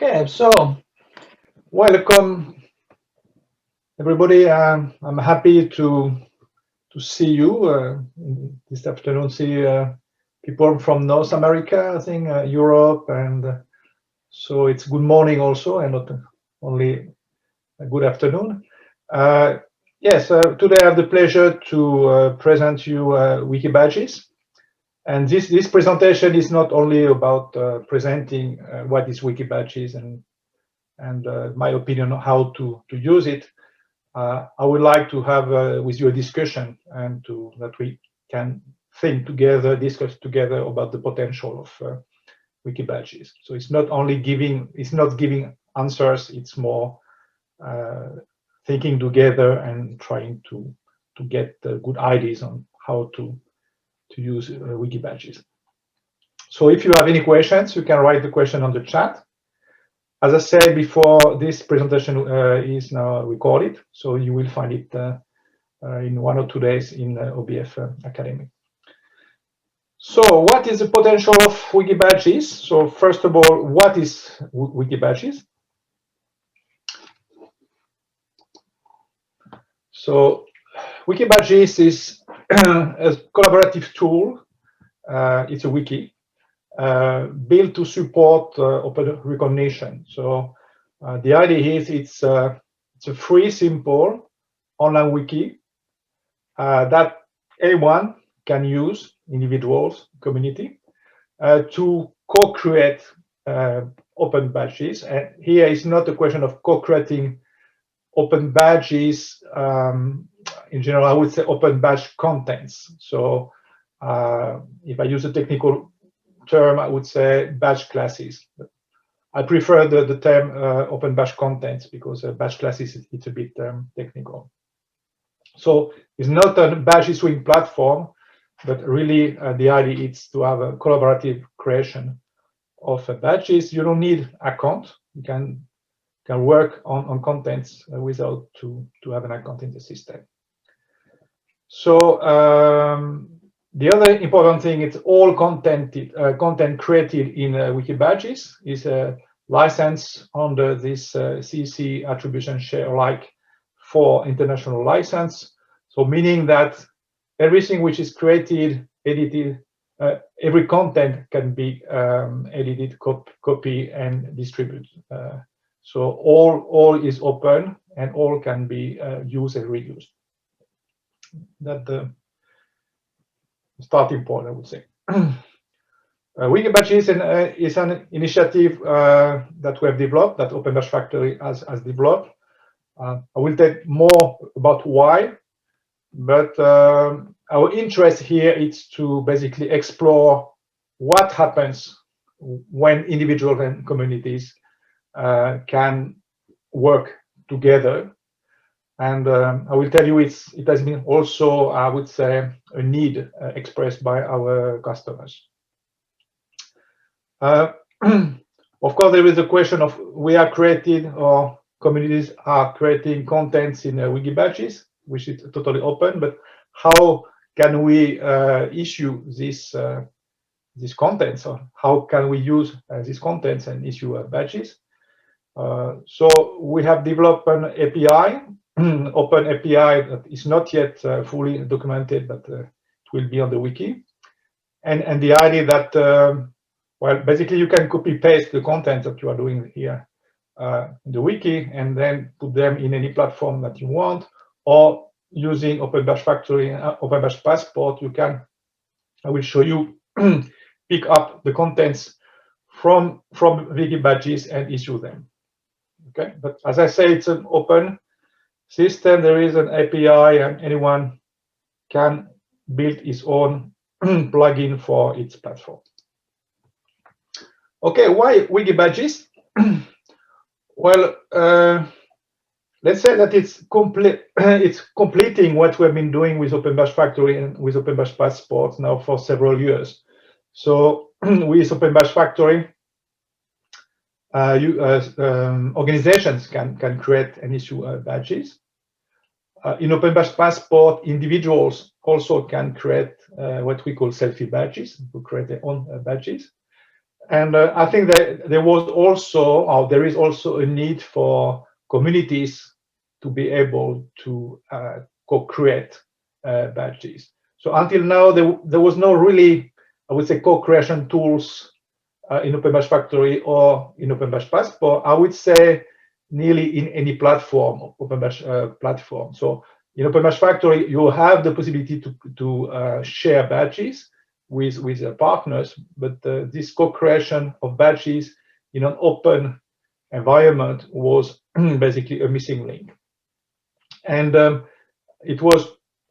Okay, so welcome everybody. I'm happy to see you this afternoon. See people from North America, I think Europe, and so it's good morning also, and not only a good afternoon. Yes, today I have the pleasure to present you Wikibadges. And this presentation is not only about presenting what is Wikibadges and my opinion on how to use it. I would like to have with you a discussion and that we can think together, discuss together about the potential of Wikibadges. So it's not only giving answers, it's more thinking together and trying to get good ideas on how to use Wikibadges. So if you have any questions, you can write the question on the chat. As I said before, this presentation is now recorded, so you will find it in 1 or 2 days in OBF Academy. So what is the potential of Wikibadges? So first of all, what is Wikibadges? So Wikibadges is a collaborative tool. It's a wiki built to support open recognition. So the idea is it's a free, simple online wiki that anyone can use, individuals, community, to co-create open badges. And here is not a question of co-creating open badges. In general, I would say open badge contents. So if I use a technical term, I would say badge classes. I prefer the term open badge contents because badge classes it's a bit technical. So it's not a badge issuing platform, but really the idea is to have a collaborative creation of badges. You don't need account. You can work on contents without to have an account in the system. So the other important thing is all content created in Wikibadges is licensed under this CC attribution share alike for international license. So meaning that everything which is created, edited, every content can be edited, copy, and distributed. So all is open and all can be used and reused. That's the starting point, I would say. Wikibadges is an initiative that we have developed, that Open Badge Factory has developed. I will tell more about why, but our interest here is to basically explore what happens when individuals and communities can work together. And I will tell you, it has been also, I would say, a need expressed by our customers. Of course, there is a question of we are creating or communities are creating contents in Wikibadges, which is totally open. But how can we issue this contents, or how can we use these contents and issue badges? So we have developed an API. Open API that is not yet fully documented, but it will be on the wiki. And the idea that, well, basically you can copy paste the content that you are doing here in the wiki and then put them in any platform that you want, or using Open Badge Factory and Open Badge Passport, you can, I will show you, pick up the contents from Wikibadges and issue them. Okay, but as I say, it's an open system. There is an API and anyone can build his own plugin for its platform. Okay, why Wikibadges? Well, let's say that it's completing what we've been doing with Open Badge Factory and with Open Badge Passport now for several years. So with Open Badge Factory, organizations can create and issue badges. In Open Badge Passport, individuals also can create what we call selfie badges, to create their own badges. And I think that there was also, or there is also a need for communities to be able to co-create badges. So until now, there was no really, I would say, co-creation tools in Open Badge Factory or in Open Badge Passport. I would say nearly in any platform, Open Badge platform. So in Open Badge Factory, you have the possibility to share badges with partners, but this co-creation of badges in an open environment was basically a missing link. And it was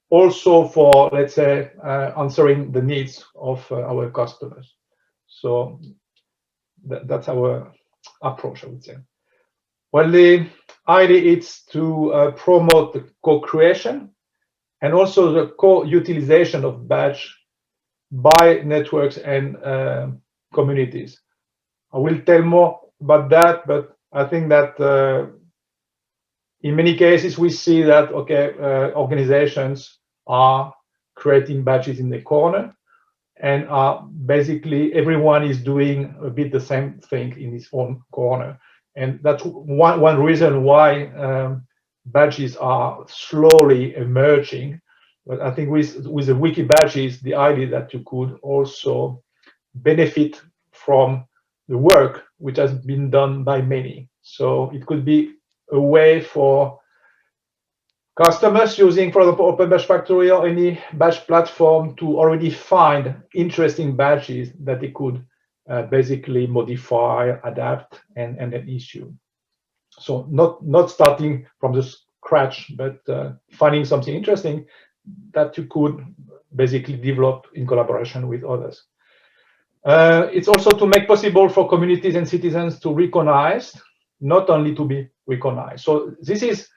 also for, let's say, answering the needs of our customers. So that's our approach, I would say. Well, the idea is to promote the co-creation and also the co-utilization of badge by networks and communities. I will tell more about that, but I think that in many cases we see that, okay, organizations are creating badges in the corner, and basically everyone is doing a bit the same thing in his own corner. And that's one reason why badges are slowly emerging. But I think with the Wikibadges, the idea that you could also benefit from the work which has been done by many. So it could be a way for customers using, for example, Open Badge Factory or any badge platform to already find interesting badges that they could basically modify, adapt, and then issue. So not starting from the scratch, but finding something interesting that you could basically develop in collaboration with others. It's also to make possible for communities and citizens to recognize, not only to be recognized. So this is,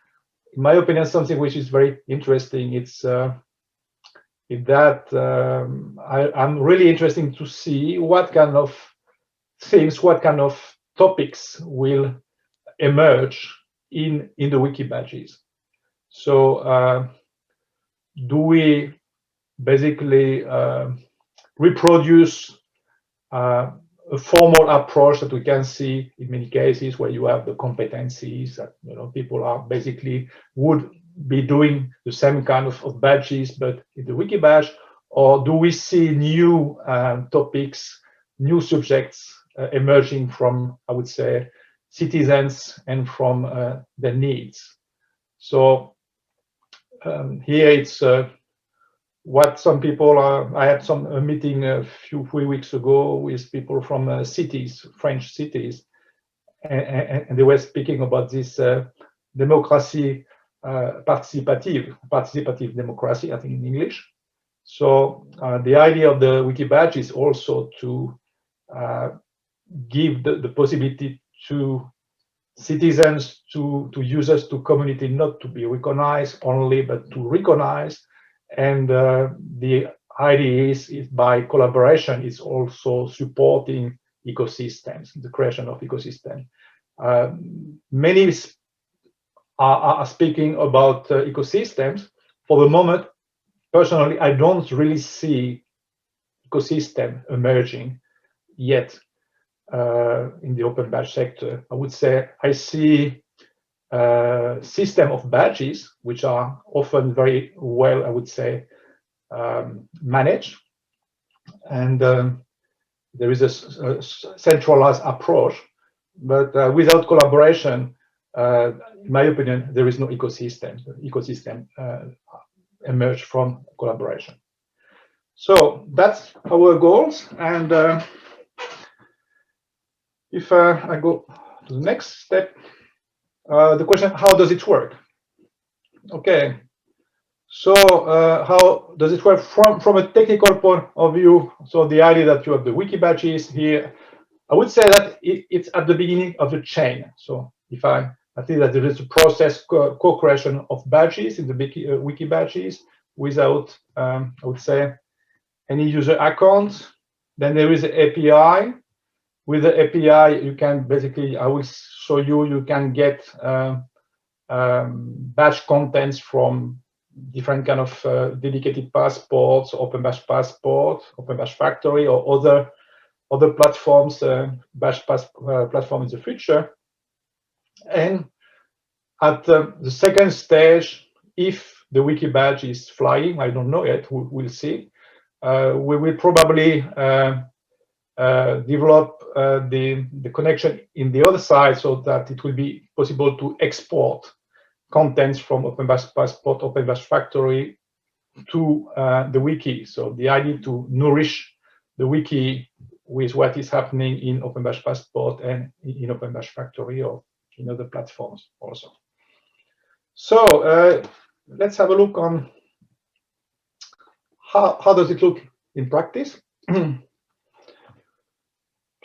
in my opinion, something which is very interesting. It's I'm really interested to see what kind of things, what kind of topics will emerge in the Wikibadges. So do we basically reproduce a formal approach that we can see in many cases where you have the competencies that people are basically would be doing the same kind of badges but in the Wikibadge, or do we see new topics, new subjects emerging from, I would say, citizens and from their needs? So here it's what some people are. I had a meeting a few weeks ago with people from cities, French cities, and they were speaking about this democracy, participative democracy, I think in English. So the idea of the Wikibadge is also to give the possibility to citizens, to users, to community, not to be recognized only, but to recognize. And the idea is by collaboration, it's also supporting ecosystems, the creation of ecosystems. Many are speaking about ecosystems. For the moment, personally, I don't really see ecosystem emerging yet in the Open Badge sector. I would say I see system of badges which are often very well, I would say, managed, and there is a centralized approach, but without collaboration, in my opinion, there is no ecosystem. The ecosystem emerge from collaboration. So that's our goals, and if I go to the next step, the question, how does it work? Okay, so how does it work from a technical point of view? So the idea that you have the Wikibadges here, I would say that it's at the beginning of the chain. So if I think that there is a process co-creation of badges in the Wikibadges without, I would say, any user account. Then there is an API. With the API, you can basically, I will show you, you can get badge contents from different kind of dedicated passports, Open Badge Passport, Open Badge Factory, or other other platforms, Badge platform in the future. And at the second stage, if the Wikibadge is flying, I don't know yet, we'll see. We will probably develop the connection in the other side so that it will be possible to export contents from Open Badge Passport, Open Badge Factory to the Wiki. So the idea to nourish the Wiki with what is happening in Open Badge Passport and in Open Badge Factory or in other platforms also. So let's have a look on how does it look in practice.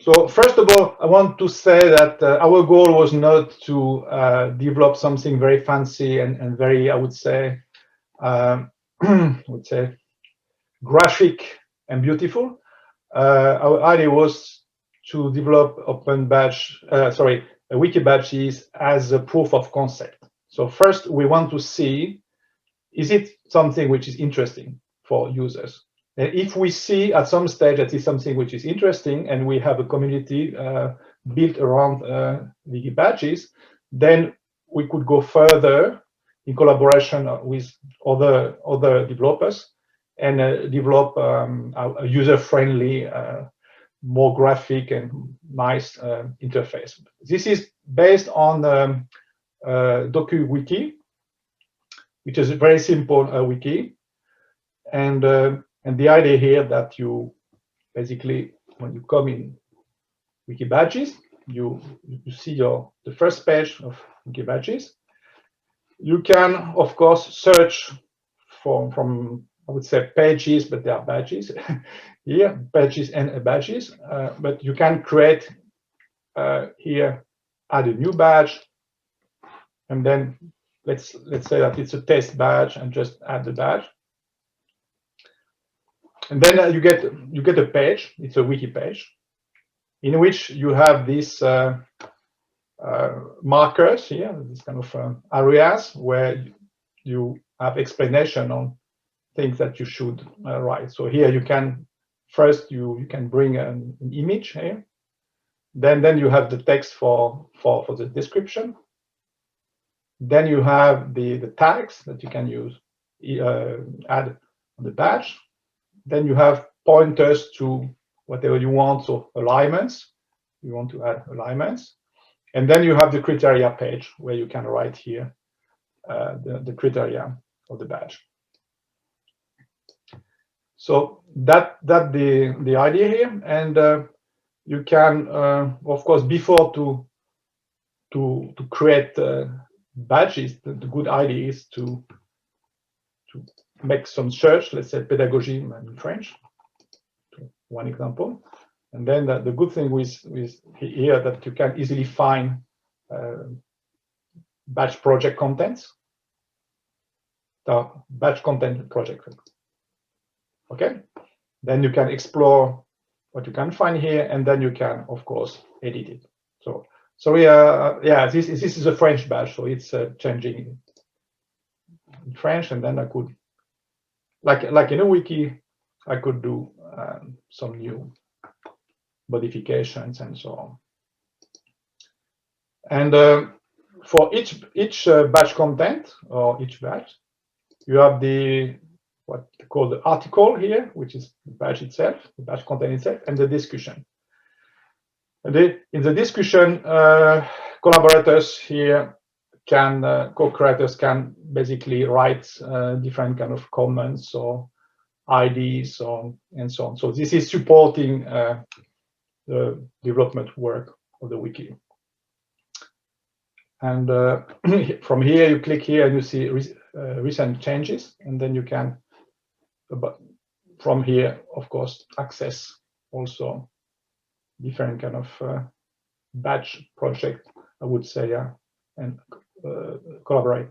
So first of all, I want to say that our goal was not to develop something very fancy and very, I would say, graphic and beautiful. Our idea was to develop Wikibadges as a proof of concept. So first, we want to see, is it something which is interesting for users? If we see at some stage that is something which is interesting and we have a community built around Wikibadges, then we could go further in collaboration with other developers and develop a user-friendly, more graphic and nice interface. This is based on DokuWiki, which is a very simple wiki. And the idea here that you basically, when you come in Wikibadges, you see the first page of Wikibadges. You can, of course, search from I would say pages, but they are badges here, pages and badges. But you can create here, add a new badge, and then let's say that it's a test badge, and just add the badge. And then you get a page. It's a wiki page in which you have these markers here, these kind of areas where you have explanation on things that you should write. So here you can first you can bring an image here. Then you have the text for the description. Then you have the tags that you can use add on the badge. Then you have pointers to whatever you want, so alignments. You want to add alignments. And then you have the criteria page where you can write here the criteria of the badge. So that's the idea here. And you can, of course, before to create badges, the good idea is to make some search, let's say pedagogy in French, one example. And then the good thing with here that you can easily find badge project contents, the badge content project. Okay, then you can explore what you can find here, and then you can, of course, edit it. So yeah, this is a French badge, so it's changing in French, and then I could, like in a wiki, I could do some new modifications and so on. And for each badge content or each badge, you have what they call the article here, which is the badge itself, the badge content itself, and the discussion. And in the discussion, collaborators here can, co-creators can basically write different kind of comments or IDs and so on. So this is supporting the development work of the wiki. And from here, you click here and you see recent changes, and then you can, from here, of course, access also different kind of badge project, I would say, and collaborate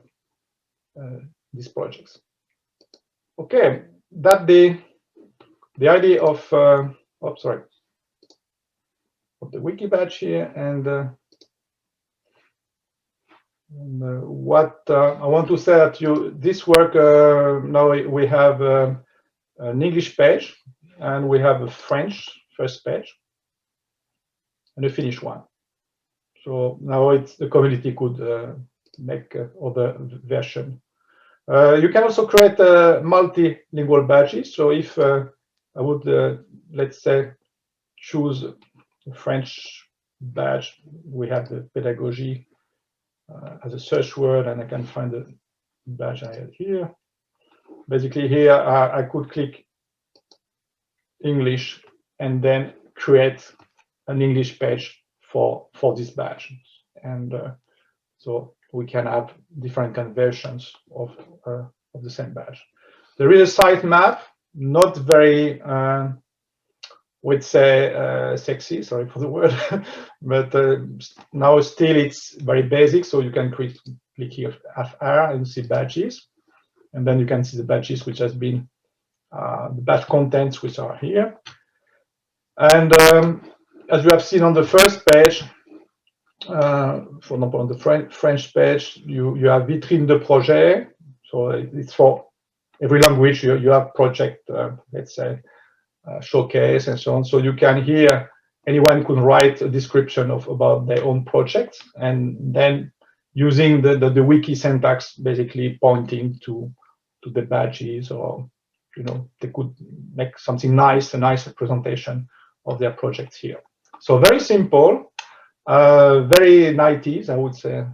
these projects. Okay, that the idea of the Wikibadge here, and what I want to say that this work now we have an English page and we have a French first page. and a finished one. So now the community could make other version. You can also create multilingual badges. So if I would, let's say, choose a French badge, we have the pedagogy as a search word, and I can find the badge I had here. Basically here I could click English and then create an English page for this badge. And so we can have different versions of the same badge. There is a sitemap, not very, would say, sexy, sorry for the word, but now still it's very basic. So you can click here FR and see badges. And then you can see the badges which has been, the badge contents which are here. And as you have seen on the first page, for example, on the French page, you have Vitrine de Projet. So it's for every language you have project, let's say, showcase and so on. So you can here, anyone could write a description about their own project, and then using the wiki syntax, basically pointing to the badges, or they could make something nice, a nice presentation of their projects here. So very simple, very 90s, I would say,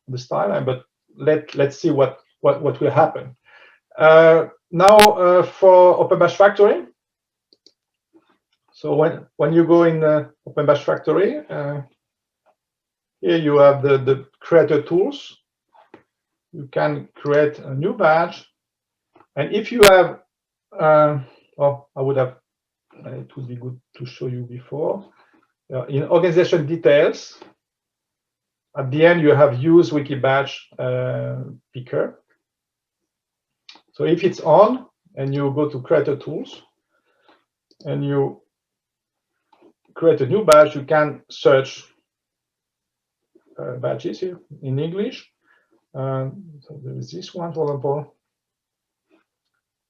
the style. But let's see what will happen. Now for Open Badge Factory. So when you go in Open Badge Factory, here you have the creator tools. You can create a new badge, and if you have, oh, I would have. It would be good to show you before. In organization details, at the end you have use Wikibadge picker. So if it's on and you go to creator tools and you create a new badge, you can search badges here in English. So there is this one, for example.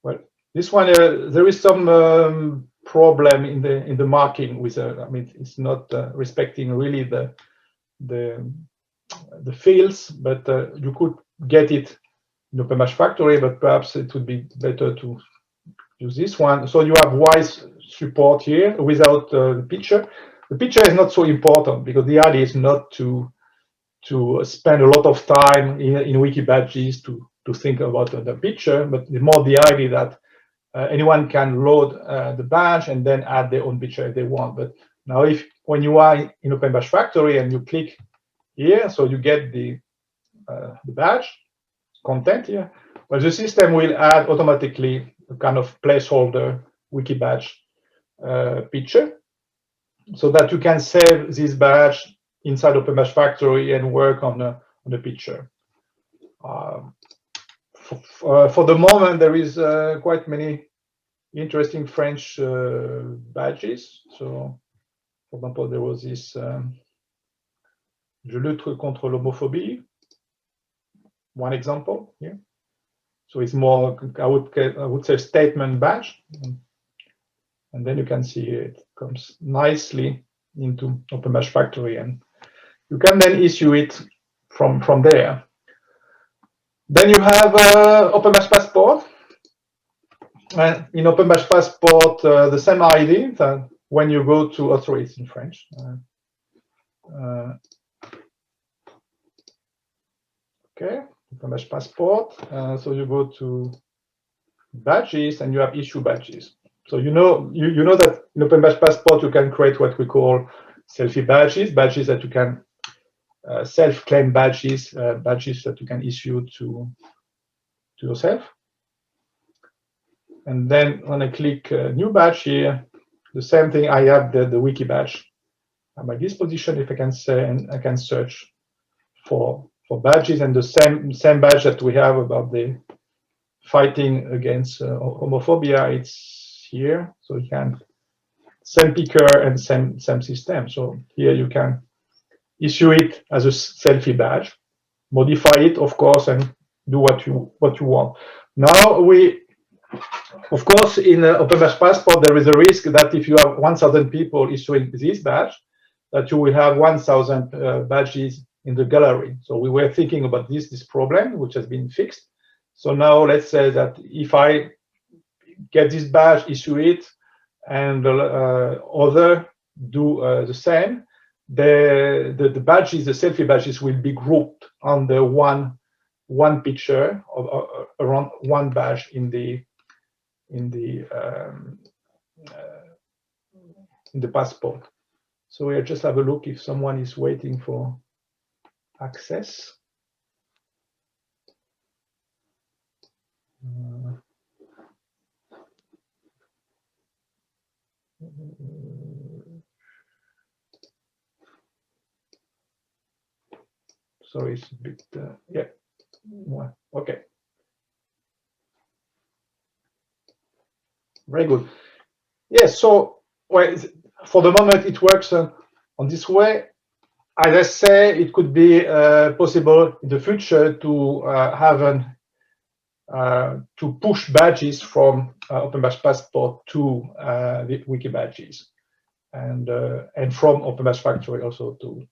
Well, this one there is some problem in the marking with I mean, it's not respecting really the fields, but you could get it in Open Badge Factory, but perhaps it would be better to use this one. So you have WISE support here without the picture. The picture is not so important because the idea is not to spend a lot of time in Wikibadges to think about the picture, but more the idea that anyone can load the badge and then add their own picture if they want. But now, when you are in Open Badge Factory and you click here, so you get the badge content here, but the system will add automatically a kind of placeholder Wikibadge picture, so that you can save this badge inside Open Badge Factory and work on the picture. For the moment, there is quite many interesting French badges. So, for example, there was this Je lutte contre l'homophobie, one example here. So it's more, I would say, statement badge. And then you can see it comes nicely into Open Badge Factory, and you can then issue it from there. Then you have Open Badge Passport. And in Open Badge Passport, the same ID that when you go to, oh, sorry, it's in French. Okay, Open Badge Passport. So you go to badges and you have issue badges. So you know that in Open Badge Passport you can create what we call selfie badges, badges that you can self-claim badges, badges that you can issue to yourself. And then when I click new badge here, the same thing, I have the Wikibadge at my disposition, if I can say, and I can search for badges, and the same badge that we have about the fighting against homophobia, it's here. So you can same picker and same system. So here you can issue it as a selfie badge, modify it, of course, and do what you want. Now of course, in Open Badge Passport, there is a risk that if you have 1,000 people issuing this badge, that you will have 1,000 badges in the gallery. So we were thinking about this problem, which has been fixed. So now let's say that if I get this badge, issue it, and other do the same, the badges, the selfie badges, will be grouped under one picture of around one badge in the passport. So we'll just have a look if someone is waiting for access. Sorry, it's a bit, yeah, okay. Very good. Yes, so well, for the moment it works on this way. As I say, it could be possible in the future to have to push badges from OpenBadge Passport to the Wikibadges, and from OpenBadge Factory also to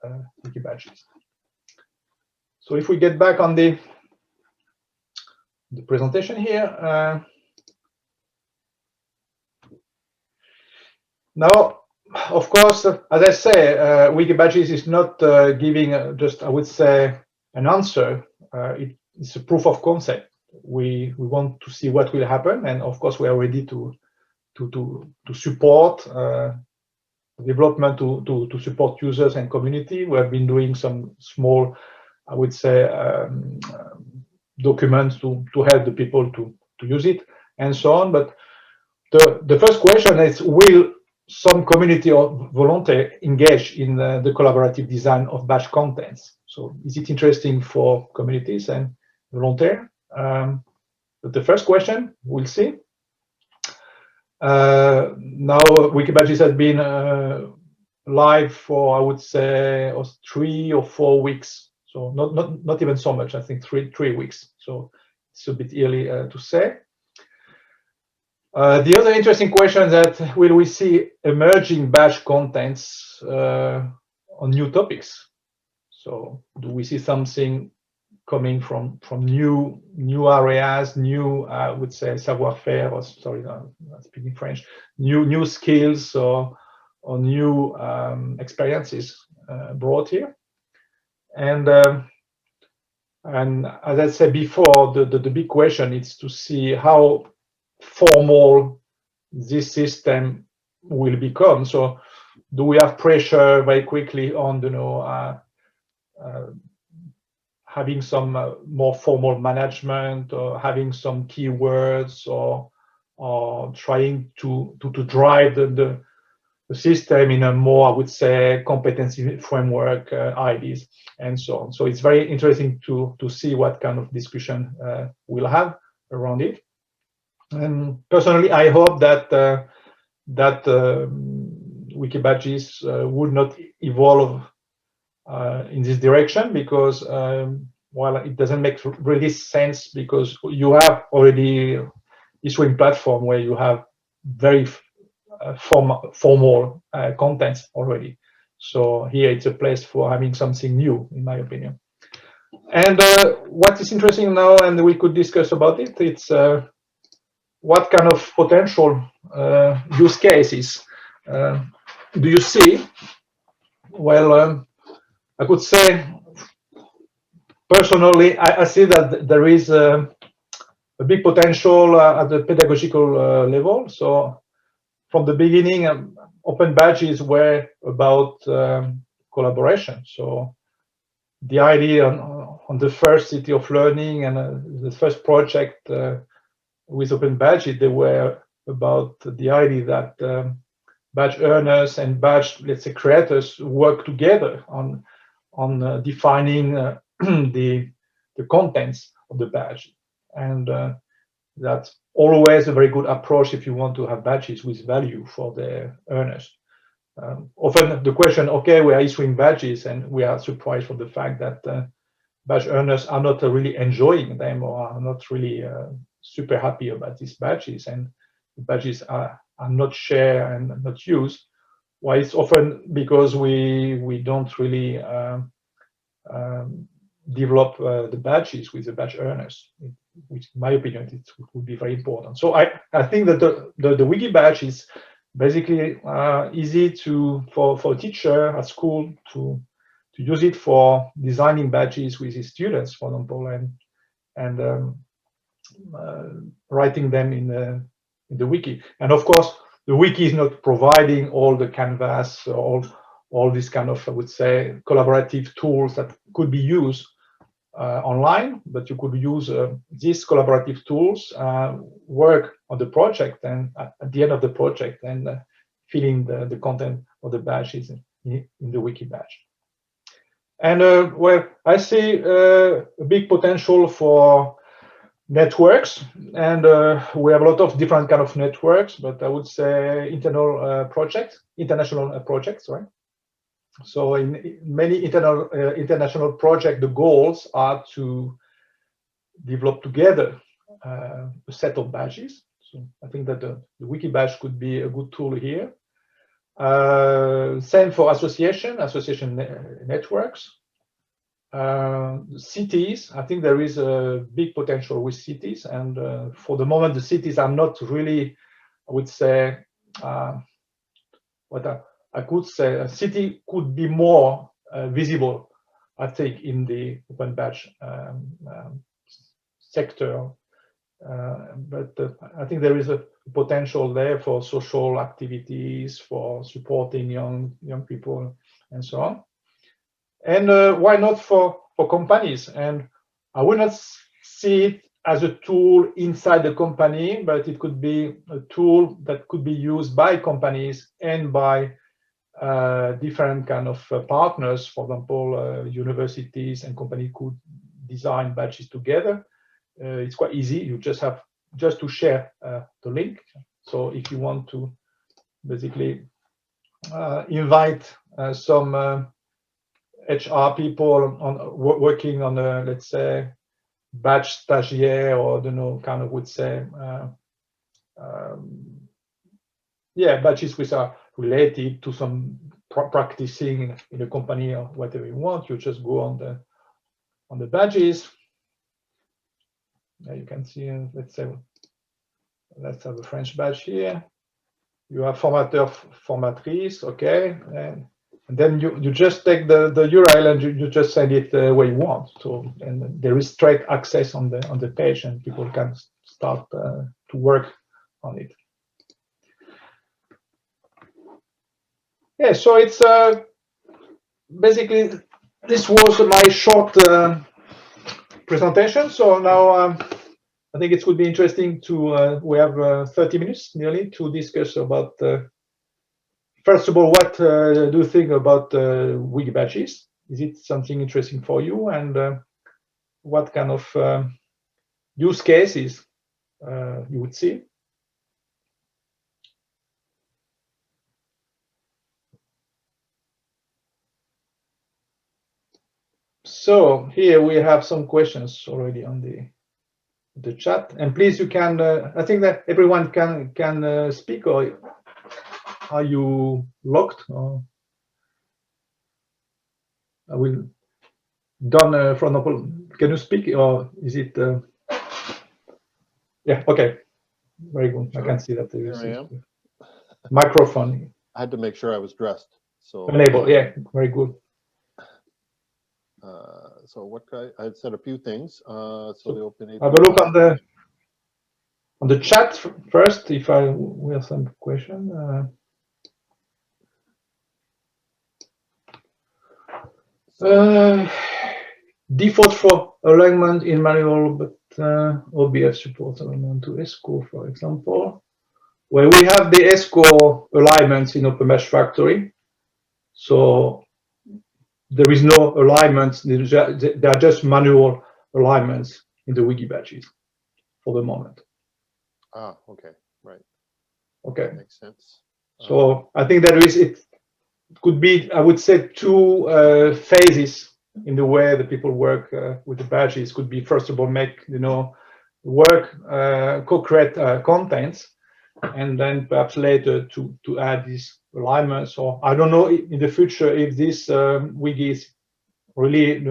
Wikibadges. So if we get back on the presentation here, now, of course, as I say, Wikibadges is not giving just, I would say, an answer. It's a proof of concept. We want to see what will happen, and of course, we are ready to support development, to support users and community. We have been doing some small, I would say, documents to help the people to use it and so on. But the first question is, will some community or volunteer engage in the collaborative design of badge contents? So is it interesting for communities and volunteer? But the first question, we'll see. Now Wikibadges has been live for, I would say, 3 or 4 weeks. So not even so much, I think 3 weeks. So it's a bit early to say. The other interesting question that will we see emerging badge contents on new topics? So do we see something coming from new areas, new, I would say, savoir-faire, or sorry, I'm speaking French, new skills or new experiences brought here? And as I said before, the big question is to see how formal this system will become. So do we have pressure very quickly on, you know, having some more formal management, or having some keywords, or trying to drive the system in a more, I would say, competency framework ideas and so on. So it's very interesting to see what kind of discussion we'll have around it. And personally, I hope that Wikibadges would not evolve in this direction, because well, it doesn't make really sense, because you have already issuing platform where you have very formal contents already. So here it's a place for having something new, in my opinion. And what is interesting now, and we could discuss about it, it's what kind of potential use cases do you see? Well, I could say, personally, I see that there is a big potential at the pedagogical level. So from the beginning, Open Badges were about collaboration. So the idea on the first City of Learning and the first project with Open Badges, they were about the idea that badge earners and badge, let's say, creators work together on defining the contents of the badge. And that's always a very good approach if you want to have badges with value for the earners. Often the question, okay, we are issuing badges, and we are surprised from the fact that badge earners are not really enjoying them, or are not really super happy about these badges, and the badges are not shared and not used. Why it's often because we don't really develop the badges with the badge earners, which in my opinion it would be very important. So I think that the Wikibadge is basically easy for a teacher at school to use it for designing badges with his students, for example, and writing them in the wiki. And of course, the wiki is not providing all the canvas, all these kind of, I would say, collaborative tools that could be used online, but you could use these collaborative tools, work on the project, and at the end of the project, and fill in the content of the badges in the Wikibadge. And well, I see a big potential for networks, and we have a lot of different kind of networks, but I would say international projects, right? So in many international projects, the goals are to develop together a set of badges. So I think that the Wikibadge could be a good tool here. Same for association networks. Cities, I think there is a big potential with cities, and for the moment the cities are not really, I would say, I could say a city could be more visible, I think, in the open badge sector. But I think there is a potential there for social activities, for supporting young people, and so on. And why not for companies? And I will not see it as a tool inside the company, but it could be a tool that could be used by companies and by different kind of partners. For example, universities and companies could design badges together. It's quite easy. You just have to share the link. So if you want to basically invite some HR people working on a, let's say, badge stagiaire, or I don't know, kind of would say, yeah, badges which are related to some practicing in a company or whatever you want. You just go on the badges. You can see, let's say, let's have a French badge here. You have formateur, formatrice, okay, and then you just take the URL and you just send it where you want. So, and there is straight access on the page, and people can start to work on it. Yeah, so it's basically, this was my short presentation. So now I think it would be interesting to we have 30 minutes nearly to discuss about first of all, what do you think about Wikibadges? Is it something interesting for you, and what kind of use cases you would see? So here we have some questions already on the chat, and please, you can. I think that everyone can speak, or are you locked? Or I will. Don, for example, can you speak, or is it? Yeah. Okay. Very good. Sure. I can see that there is a microphone. I had to make sure I was dressed. So enable. Yeah. Very good. So what I had said a few things. So the open API. Have a look on the chat first. If we have some question. Default for alignment in manual, but OBF supports alignment to ESCO, for example, where we have the ESCO alignments in OpenBadge Factory. So there is no alignments, they are just manual alignments in the Wikibadges for the moment. Ah, okay, right. Okay. That makes sense. So I think there is, it could be, I would say, two phases in the way that people work with the badges. Could be, first of all, make, work, co-create contents, and then perhaps later to add these alignment. So I don't know in the future if this wiki is really,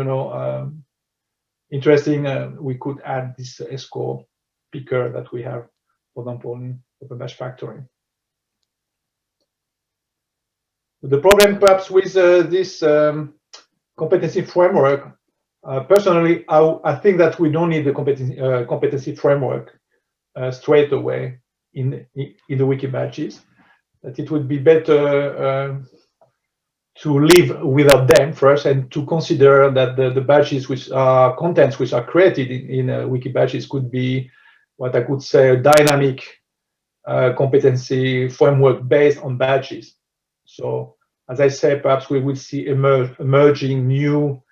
interesting. We could add this ESCO picker that we have, for example, in OpenBadge Factory. The problem perhaps with this competency framework, personally, I think that we don't need the competency framework straight away in the Wikibadges. That it would be better to live without them first, and to consider that the badges which are contents which are created in Wikibadges could be what I could say a dynamic competency framework based on badges. So as I say, perhaps we will see emerging new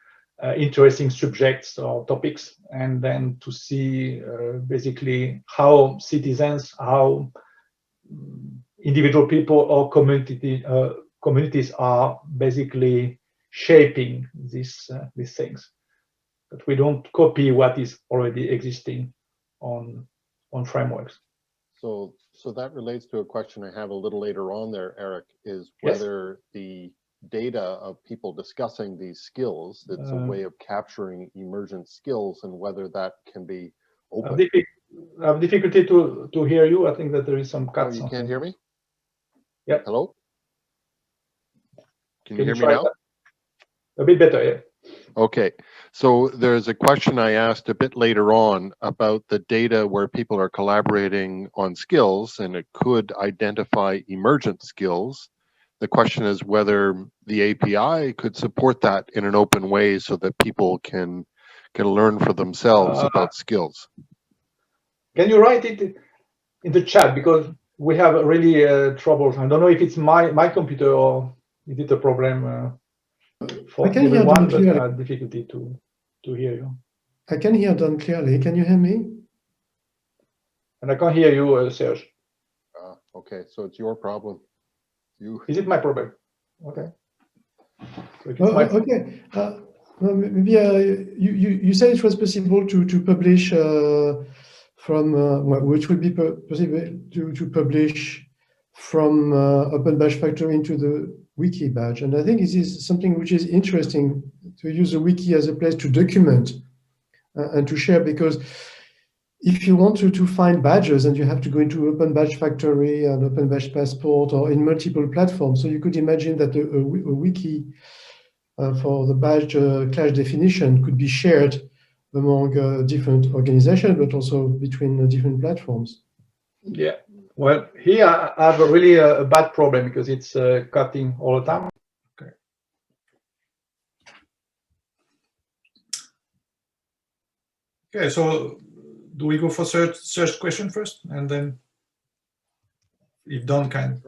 interesting subjects or topics, and then to see basically how citizens, how individual people or communities are basically shaping these things. That we don't copy what is already existing on frameworks. So that relates to a question I have a little later on there, Eric, is Yes. whether the data of people discussing these skills, that's a way of capturing emergent skills, and whether that can be open. I have difficulty to hear you. I think that there is some cuts. Oh, you can't hear me? Yeah. Hello? Can you hear me now? A bit better, yeah. Okay, so there's a question I asked a bit later on about the data where people are collaborating on skills, and it could identify emergent skills. The question is whether the API could support that in an open way so that people can learn for themselves about skills. Can you write it in the chat, because we have really troubles. I don't know if it's my computer or is it a problem for everyone, but I have difficulty to hear you. I can hear them clearly. Can you hear me? And I can't hear you, Serge. Okay, so it's your problem. Is it my problem? Okay. So okay. Well, maybe you said it was possible to publish from which would be possible to publish from OpenBadge Factory into the Wikibadge, and I think this is something which is interesting, to use the wiki as a place to document and to share, because if you want to find badges, and you have to go into OpenBadge Factory and OpenBadge Passport or in multiple platforms, so you could imagine that a wiki for the badge class definition could be shared among different organizations, but also between different platforms. Yeah. Well, here I have really a bad problem because it's cutting all the time. Okay. Okay, so do we go for search question first, and then if done, can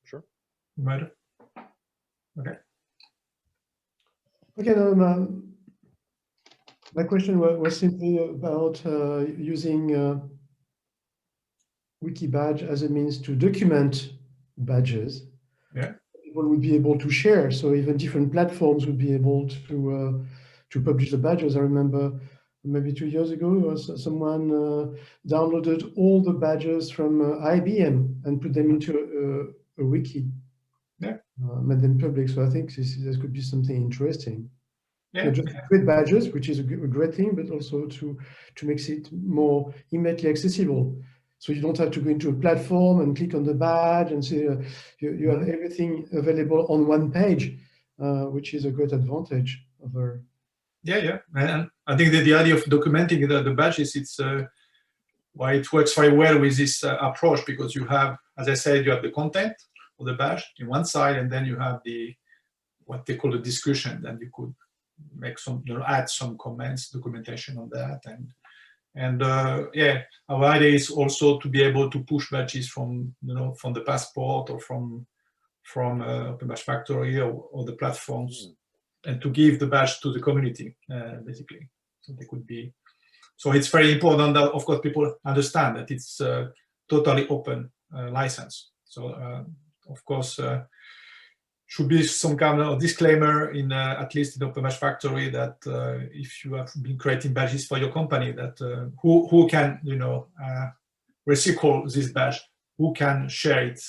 sure matter? Okay. Okay. Now, my question was simply about using Wikibadge as a means to document badges. Yeah. People would be able to share, so even different platforms would be able to publish the badges. I remember maybe 2 years ago, someone downloaded all the badges from IBM and put them into a wiki. Yeah. Made them public. So I think this could be something interesting. Yeah. Not just to create badges, which is a great thing, but also to make it more immediately accessible. So you don't have to go into a platform and click on the badge and say you have everything available on one page, which is a great advantage over. Yeah. And I think that the idea of documenting the badges, it's why it works very well with this approach, because you have, as I said, you have the content of the badge in one side, and then you have what they call the discussion. Then you could make some, add some comments, documentation on that, and yeah, our idea is also to be able to push badges from from the passport or from OpenBadge Factory or the platforms, and to give the badge to the community, basically. So they could be. So it's very important that, of course, people understand that it's totally open license. So of course, should be some kind of disclaimer in at least in OpenBadge Factory that if you have been creating badges for your company, that who can recycle this badge, who can share it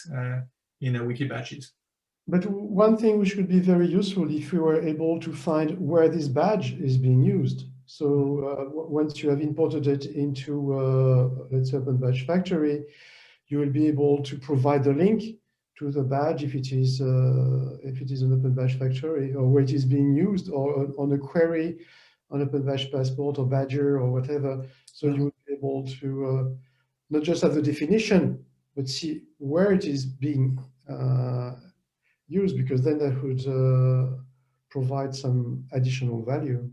in Wikibadges. But one thing which would be very useful if we were able to find where this badge is being used. So once you have imported it into, let's say, Open Badge Factory, you will be able to provide the link to the badge if it is an Open Badge Factory, or where it is being used, or on a query on Open Badge Passport or Badger or whatever. So you will be able to not just have the definition, but see where it is being used, because then that would provide some additional value.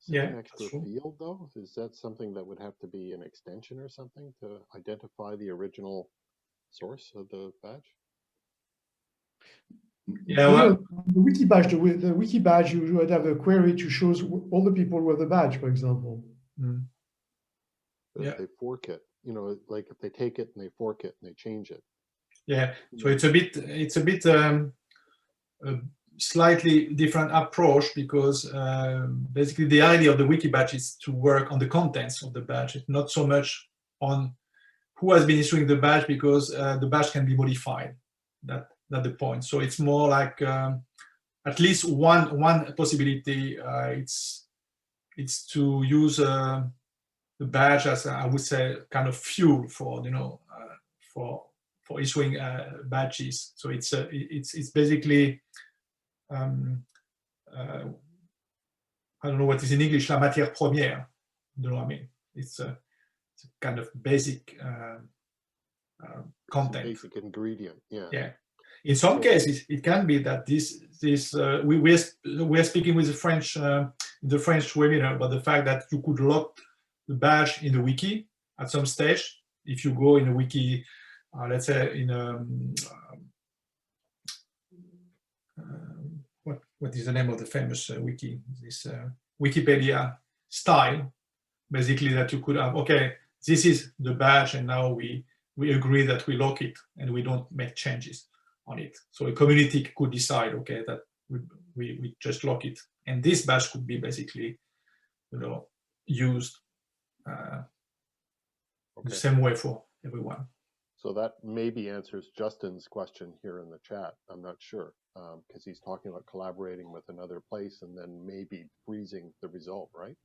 Yeah, an extra field though, is that something that would have to be an extension or something to identify the original source of the badge? Yeah, well, the Wikibadge, you would have a query to show all the people who have the badge, for example. Mm. But if they fork it, you know, like if they take it and they fork it and they change it. Yeah, so it's a bit a slightly different approach, because basically the idea of the Wikibadge is to work on the contents of the badge. It's not so much on who has been issuing the badge, because the badge can be modified. That's the point. So it's more like at least one possibility. It's to use the badge as, I would say, kind of fuel for, you know, for issuing badges. So it's basically I don't know what is in English, la matière première. You know what I mean? It's a kind of basic content. Basic ingredient, yeah. Yeah. In some cases, it can be that we're speaking with the French webinar about the fact that you could lock the badge in the wiki at some stage. If you go in a wiki, let's say in what is the name of the famous wiki? This Wikipedia style, basically, that you could have, okay, this is the badge, and now we agree that we lock it and we don't make changes on it. So a community could decide, okay, that we just lock it, and this badge could be basically, you know, used the same way for everyone. So that maybe answers Justin's question here in the chat. I'm not sure, because he's talking about collaborating with another place and then maybe freezing the result, right?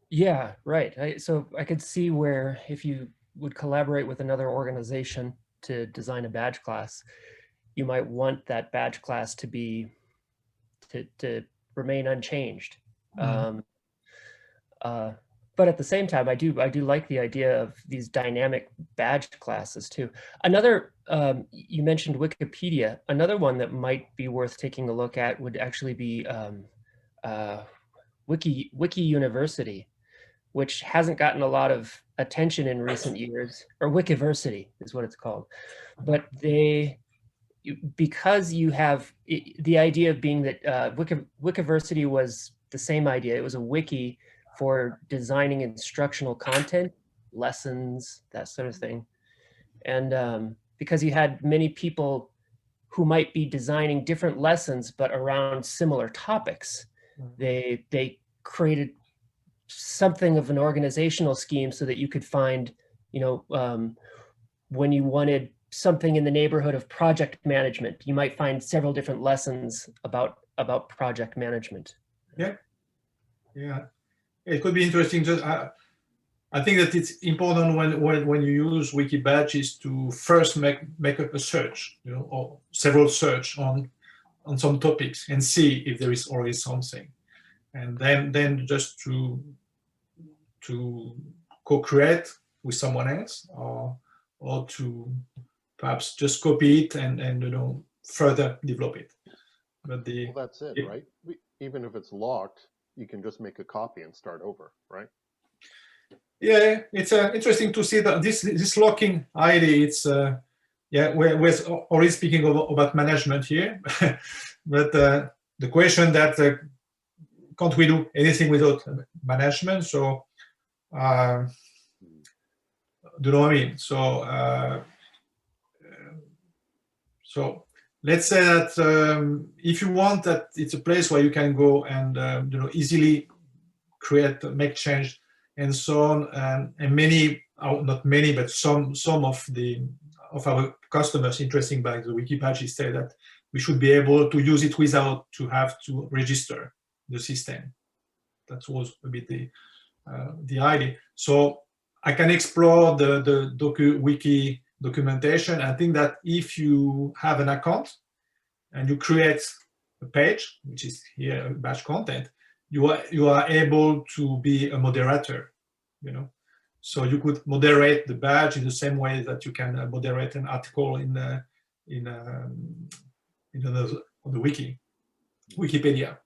Yeah, right. So I could see where if you would collaborate with another organization to design a badge class, you might want that badge class to be to remain unchanged. Mm-hmm. But at the same time, I do like the idea of these dynamic badge classes too. Another, you mentioned Wikipedia. Another one that might be worth taking a look at would actually be Wikiversity, which hasn't gotten a lot of attention in recent years, or Wikiversity is what it's called. But because you have the idea of being that Wikiversity was the same idea. It was a wiki for designing instructional content, lessons, that sort of thing. And because you had many people who might be designing different lessons, but around similar topics, they created something of an organizational scheme so that you could find, you know, when you wanted something in the neighborhood of project management, you might find several different lessons about project management. Yeah, yeah. It could be interesting. Just I think that it's important when you use Wikibadges to first make up a search, you know, or several search on some topics and see if there is already something, and then just to co-create with someone else, or to perhaps just copy it and you know, further develop it. But well, that's it, right? Even if it's locked, you can just make a copy and start over, right? Yeah, it's interesting to see that this locking idea. It's yeah, we're already speaking about management here, but the question that can't we do anything without management? So do you know what I mean? So let's say that if you want that, it's a place where you can go and you know, easily create, make change, and so on. And many, not many, but some of the of our customers interested by the Wikibadges say that we should be able to use it without to have to register the system. That was a bit the idea. So I can explore the Wiki documentation. I think that if you have an account and you create a page, which is here badge content, you are able to be a moderator, you know. So you could moderate the badge in the same way that you can moderate an article in the wiki, Wikipedia,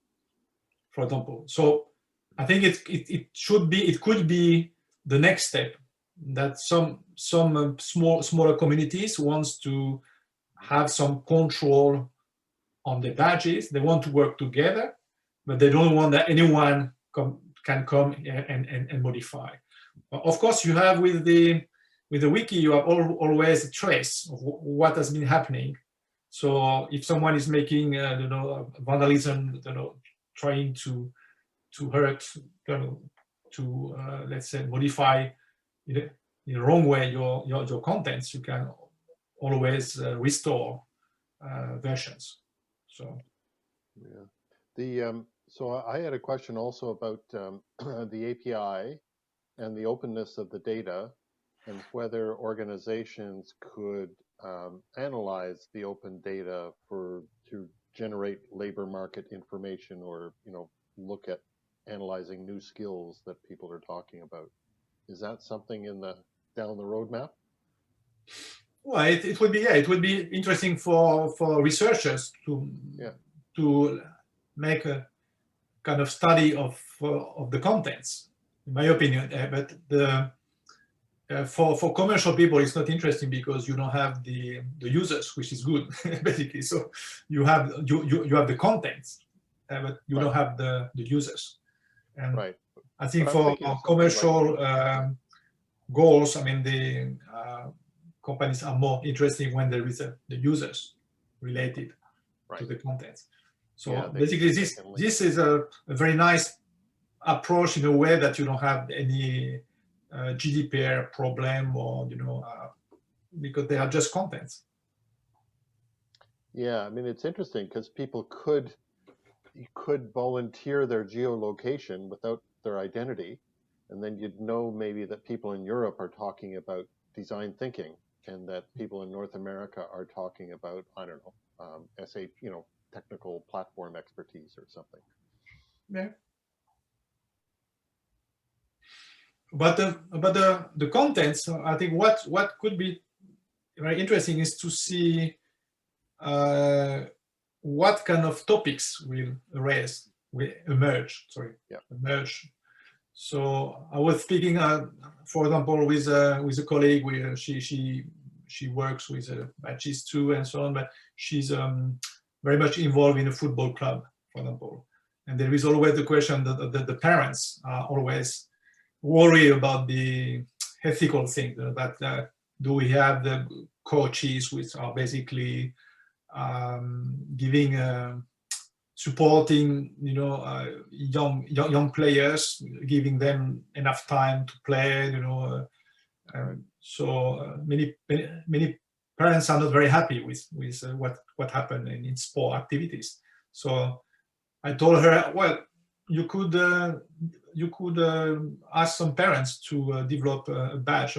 for example. So I think it could be the next step, that some smaller communities wants to have some control on the badges. They want to work together, but they don't want that anyone can come and modify. Of course, you have with the wiki, you have always a trace of what has been happening. So if someone is making vandalism, trying to hurt, let's say modify in the wrong way your contents, you can always restore versions. So yeah, so I had a question also about the API and the openness of the data, and whether organizations could analyze the open data to generate labor market information, or look at analyzing new skills that people are talking about. Is that something down the roadmap? Well, it would be interesting for researchers to make a kind of study of the contents, in my opinion. But for commercial people, it's not interesting because you don't have the users, which is good basically. So you have the contents, but you don't have the users. And right. I think for commercial goals, I mean, the companies are more interesting when there is the users related to the contents. So basically, this is a very nice approach in a way that you don't have any GDPR problem, or because they are just contents. Yeah, I mean, it's interesting because people could volunteer their geolocation without their identity, and then you'd know maybe that people in Europe are talking about design thinking, and that people in North America are talking about, I don't know, technical platform expertise or something. Yeah. But the contents, I think what could be very interesting is to see what kind of topics will emerge. So I was speaking, for example, with a colleague where she works with badges too and so on, but she's very much involved in a football club, for example. And there is always the question that the parents are always worried about the ethical thing, that do we have the coaches which are basically supporting young players, giving them enough time to play, so many parents are not very happy with what happened in sport activities. So I told her, well, you could ask some parents to develop a badge.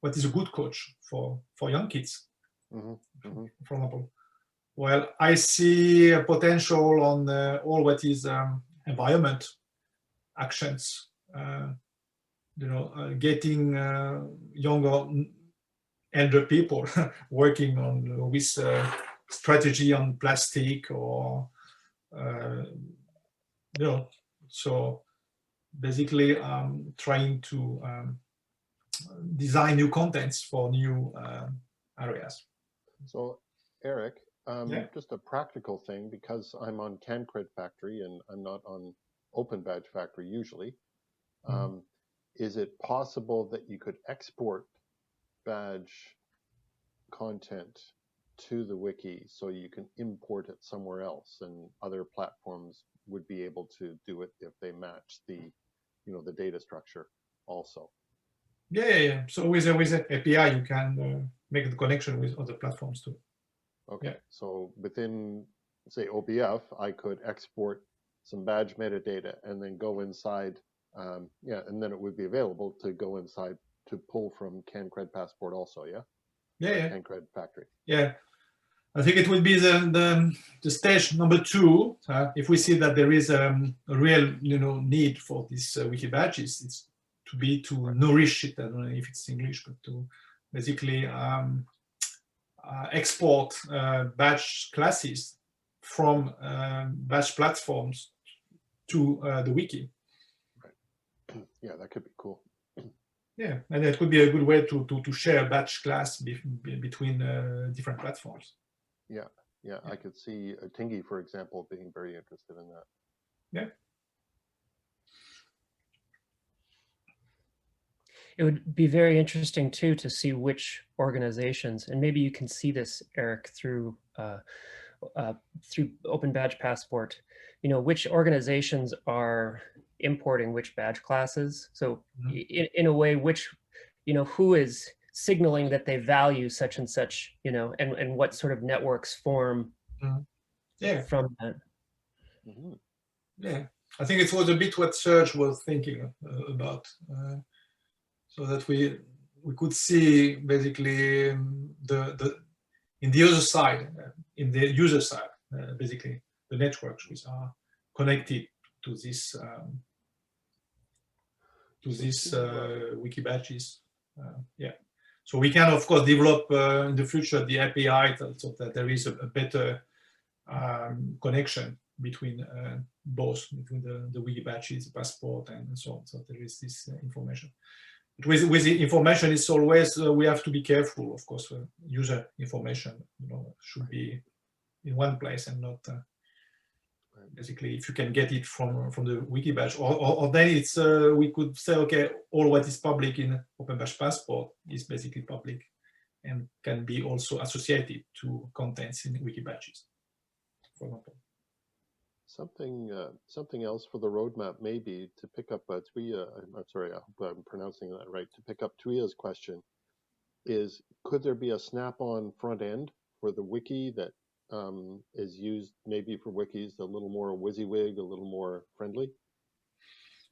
What is a good coach for young kids, for example? Well, I see a potential on all what is environment actions, getting younger, elder people working on with strategy on plastic, or so basically trying to design new contents for new areas. So Eric, just a practical thing, because I'm on CanCred Factory and I'm not on OpenBadge Factory usually. Is it possible that you could export badge content to the wiki so you can import it somewhere else, and other platforms would be able to do it if they match the data structure also? Yeah. So with an API, you can make the connection with other platforms too. Okay, Yeah. so within, say, OBF, I could export some badge metadata and then go inside, yeah, and then it would be available to go inside to pull from CanCred Passport also, yeah? Yeah. CanCred Factory. Yeah. I think it would be the stage number 2. If we see that there is a real need for this Wikibadges, it's to nourish it. I don't know if it's English, but to basically export badge classes from badge platforms to the wiki. Right. Yeah, that could be cool. Yeah, and it could be a good way to share badge class between different platforms. Yeah, I could see Tingy, for example, being very interested in that. Yeah. It would be very interesting too to see which organizations, and maybe you can see this, Eric, through Open Badge Passport, which organizations are importing which badge classes. So in a way, which, who is signaling that they value such and such, and what sort of networks form from that. Yeah, I think it was a bit what Serge was thinking about, so that we could see basically in the other side, in the user side, basically the networks which are connected to this Wikibadges. Yeah, so we can of course develop in the future the API so that there is a better connection between both, between the Wikibadges, the passport, and so on. So there is this information. But with the information, it's always we have to be careful. Of course, user information, should be in one place and not basically if you can get it from the Wikibadge, or then it's we could say, okay, all what is public in Open Badge Passport is basically public and can be also associated to contents in Wikibadges, for example. Something else for the roadmap, maybe to pick up Tuia, I'm sorry, I hope I'm pronouncing that right, to pick up Tuia's question, is could there be a snap-on front end for the wiki that is used maybe for wikis a little more WYSIWYG, a little more friendly?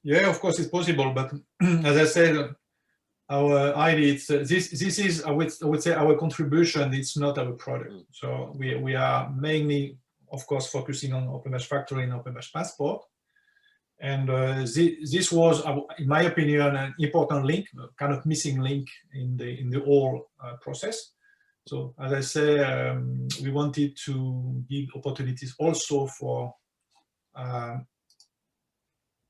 Yeah, of course it's possible, but as I said, our idea is this is I would say our contribution. It's not our product. So we are mainly, of course, focusing on Open Badge Factory and Open Badge Passport, and this was, in my opinion, an important link, kind of missing link in the whole process. So as I say, we wanted to give opportunities also for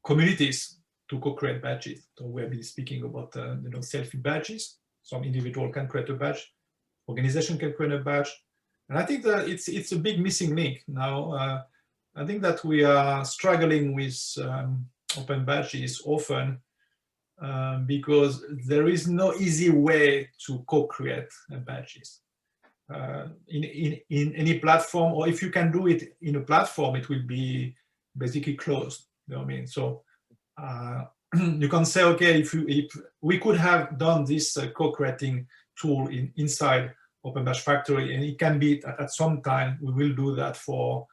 communities to co-create badges. So we have been speaking about selfie badges. Some individual can create a badge, organization can create a badge, and I think that it's a big missing link now. I think that we are struggling with Open Badges often because there is no easy way to co-create badges. In any platform, or if you can do it in a platform, it will be basically closed. You know what I mean? So you can say, okay, if we could have done this co-creating tool inside Open Badge Factory, and it can be at some time we will do that for,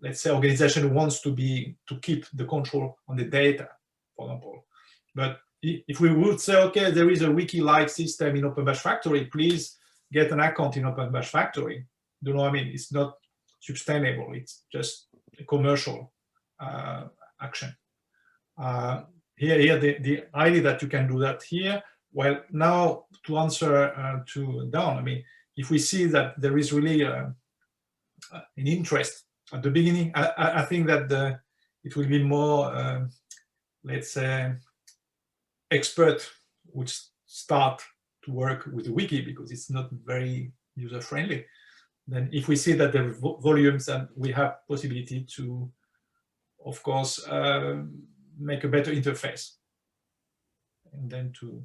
let's say, organization who wants to keep the control on the data, for example. But if we would say, okay, there is a wiki-like system in Open Badge Factory, please get an account in Open Badge Factory. You know what I mean? It's not sustainable. It's just a commercial action. Here, the idea that you can do that here. Well, now to answer to Don, I mean, if we see that there is really an interest at the beginning, I think that it will be more, let's say, expert which start to work with the wiki because it's not very user friendly. Then if we see that the volumes and we have possibility to, of course, make a better interface, and then to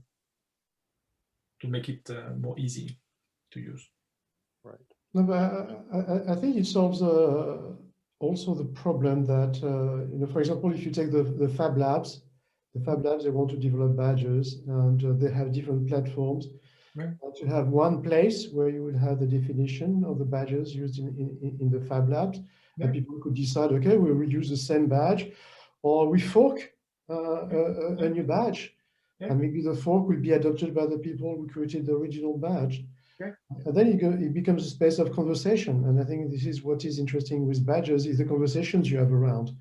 make it more easy to use. Right. No, but I think it solves also the problem that, for example, if you take the Fab Labs, the Fab Labs, they want to develop badges, and they have different platforms. To have one place where you would have the definition of the badges used in the Fab Labs, and people could decide, okay, we will use the same badge, or we fork a new badge, and maybe the fork will be adopted by the people who created the original badge. And then it becomes a space of conversation, and I think this is what is interesting with badges, is the conversations you have around.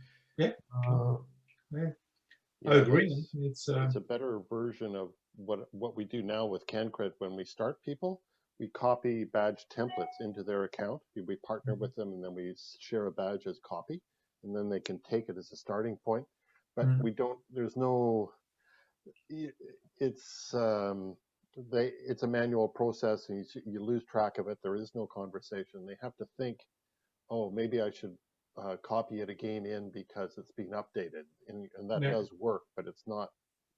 I agree. It's a better version of what we do now with CanCred. When we start people, we copy badge templates into their account. We partner with them, and then we share a badge as copy, and then they can take it as a starting point. But we don't. There's no. It's a manual process, and you lose track of it. There is no conversation. They have to think, oh, maybe I should copy it again in because it's being updated, and that does work, but it's not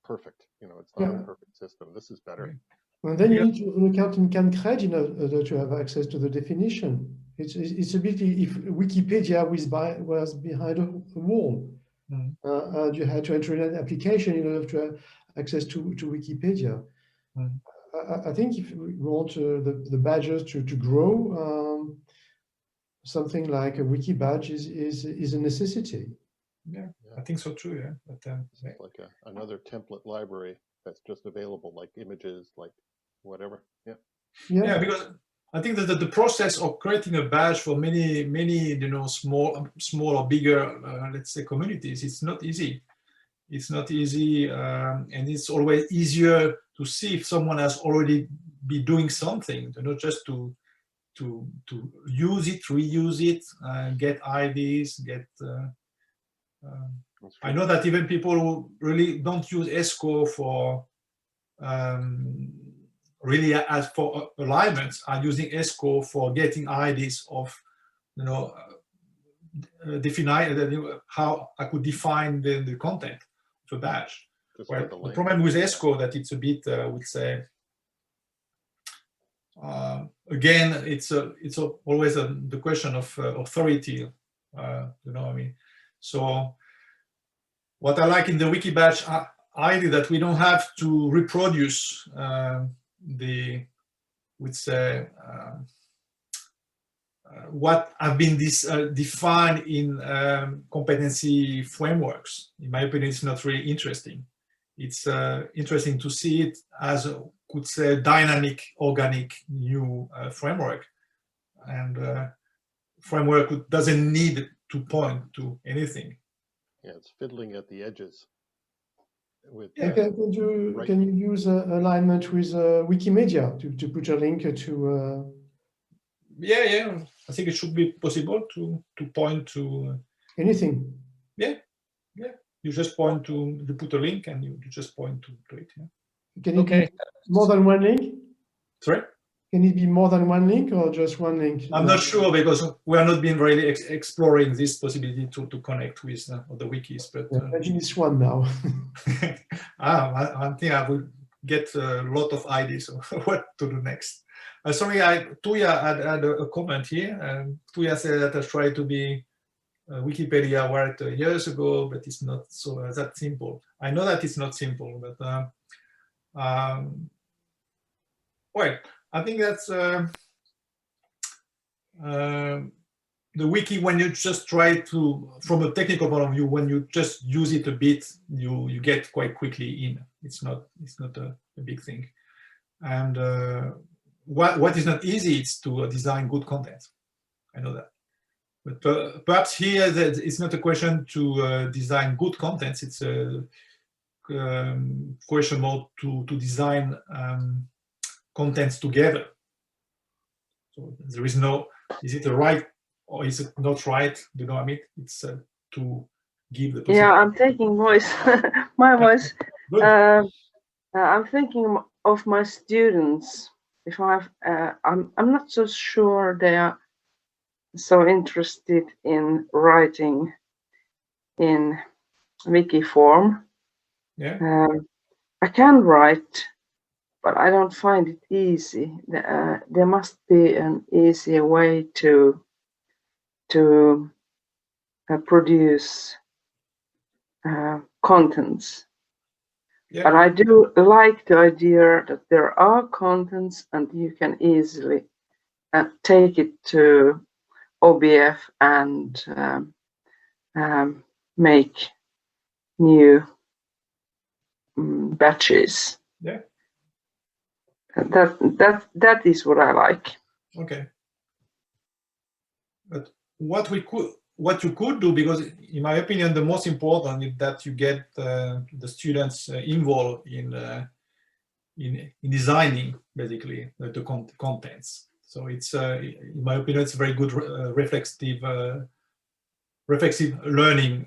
perfect. It's not a perfect system. This is better. And then you need to have an account in CanCred in order to have access to the definition. It's a bit if Wikipedia was behind a wall, and you had to enter an application in order to have access to Wikipedia. I think if we want the badges to grow, something like a Wikibadge is a necessity. I think so too. But it's like another template library that's just available, like images, like whatever. Because I think that the process of creating a badge for many small or bigger let's say communities, it's not easy. It's not easy, and it's always easier to see if someone has already been doing something, not just to use it, reuse it, get IDs, get. I know that even people who really don't use ESCO for really as for alignments are using ESCO for getting IDs of, define how I could define the content of a badge. Well, the problem with ESCO that it's a bit, I would say. Again, it's always the question of authority, So what I like in the Wikibadge idea that we don't have to reproduce what have been defined in competency frameworks. In my opinion, it's not really interesting. It's interesting to see it as could say dynamic, organic, new framework, and framework doesn't need to point to anything. It's fiddling at the edges. Can you use alignment with Wikimedia to put a link to? I think it should be possible to point to anything. You just point to, you put a link and you just point to it. Can it be more than one link? Sorry? Can it be more than one link or just one link? I'm not sure, because we are not been really exploring this possibility to connect with the wikis. But imagine it's one now. I think I will get a lot of ideas of what to do next. Sorry, Tuya had a comment here. Tuya said that I tried to be Wikipedia worked years ago, but it's not so that simple. I know that it's not simple, but well, I think that's the wiki. When you just try to, from a technical point of view, when you just use it a bit, you get quite quickly in. It's not a big thing, and what is not easy is to design good content. I know that. But perhaps here it's not a question to design good contents, it's a question more to design contents together. So there is no, is it right or is it not right? Do you know what I mean? It's to give the possibility. Yeah, I'm taking voice, my voice. I'm thinking of my students. If I'm not so sure they are so interested in writing in wiki form. Yeah. I can write, but I don't find it easy. There must be an easier way to produce contents. But I do like the idea that there are contents and you can easily take it to OBF and make new batches. Yeah. That is what I like. Okay. But what you could do, because in my opinion, the most important is that you get the students involved in designing basically the contents. So it's, in my opinion, it's a very good reflexive learning,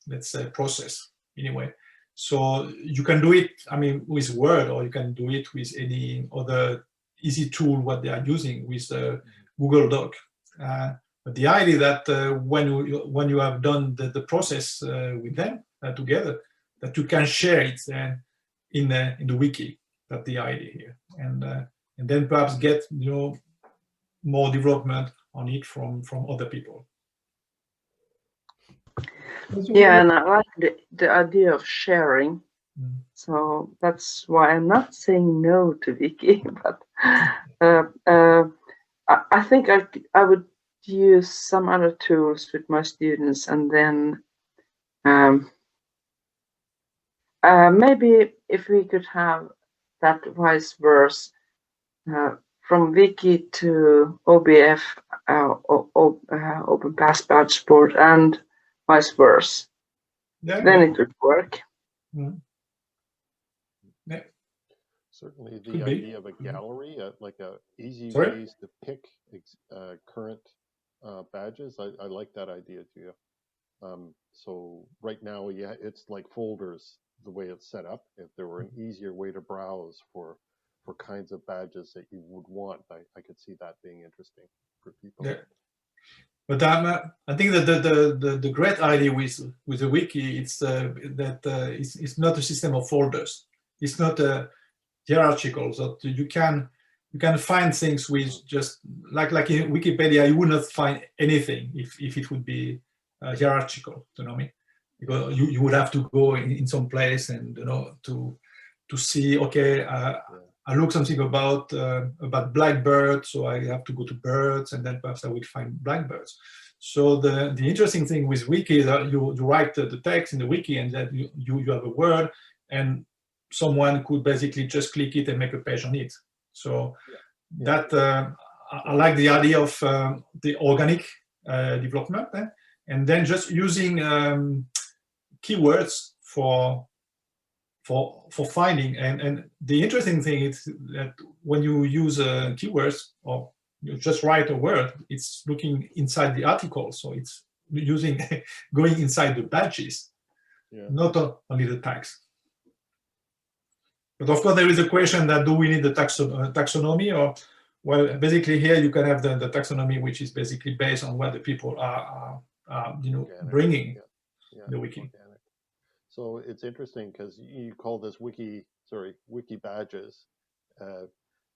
let's say, process anyway. So you can do it, I mean, with Word, or you can do it with any other easy tool what they are using with Google Doc. But the idea that when you have done the process with them together, that you can share it in the wiki. That's the idea here, and then perhaps get more development on it from other people. Yeah, and I like the idea of sharing. So that's why I'm not saying no to Wiki, but I think I would use some other tools with my students, and then maybe if we could have that vice versa, from Wiki to OBF, Open Passport, and vice versa. Yeah, then it would work. Yeah. Certainly the idea of a gallery, like a easy Sorry? ways to pick current badges. I like that idea too. So right now, yeah, it's like folders the way it's set up. If there were an easier way to browse for kinds of badges that you would want, I could see that being interesting for people. Yeah. But I think that the great idea with the wiki, it's that it's not a system of folders. It's not hierarchical. So you can find things with just like in Wikipedia, you would not find anything if it would be hierarchical. You know what I mean? Because you would have to go in some place and to see. Okay, I look something about blackbird, so I have to go to birds, and then perhaps I will find blackbirds. So the interesting thing with wiki is that you write the text in the wiki, and that you have a word, and someone could basically just click it and make a page on it. So that I like the idea of the organic development, and then just using keywords for finding. And the interesting thing is that when you use keywords, or you just write a word, it's looking inside the article, so it's using going inside the badges, not only the tags. But of course, there is a question that do we need the taxonomy, or well, basically here you can have the taxonomy, which is basically based on what the people are bringing the wiki. Organic. So it's interesting because you call this Wikibadges.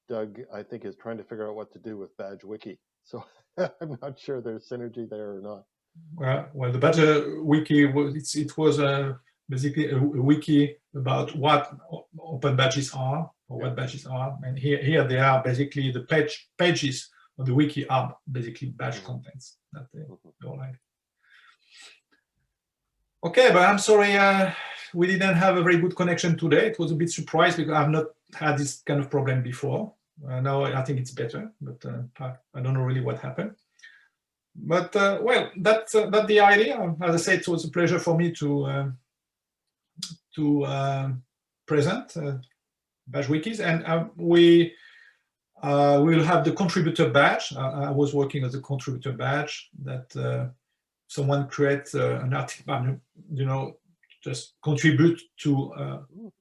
Doug, I think, is trying to figure out what to do with Badge Wiki. So I'm not sure there's synergy there or not. Well, the Badge Wiki it was basically a wiki about what open badges are, or what badges are, and here they are basically the pages of the wiki are basically badge contents that they all like. Okay, but I'm sorry we didn't have a very good connection today. It was a bit surprised because I've not had this kind of problem before. Now I think it's better, but I don't know really what happened. But well, that's the idea. As I said, it was a pleasure for me to present badge wikis, and we will have the contributor badge. I was working as a contributor badge that someone creates an article, just contribute to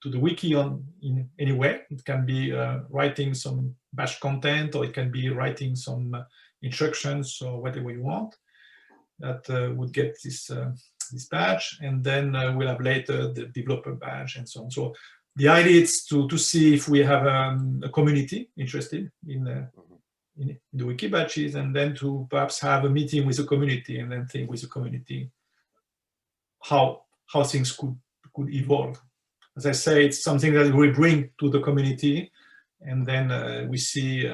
the wiki in any way. It can be writing some badge content, or it can be writing some instructions, or whatever you want. That would get this badge, and then we'll have later the developer badge and so on. So the idea is to see if we have a community interested in the Wikibadges, and then to perhaps have a meeting with the community, and then think with the community how things could evolve. as I say, it's something that we bring to the community, and then we see.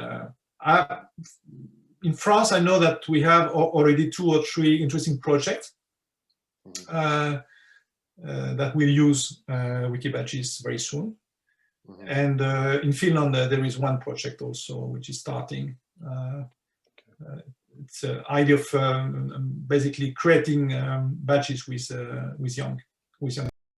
In France, I know that we have already 2 or 3 interesting projects that will use Wikibadges very soon. And in Finland, there is one project also which is starting. It's an idea of basically creating badges with young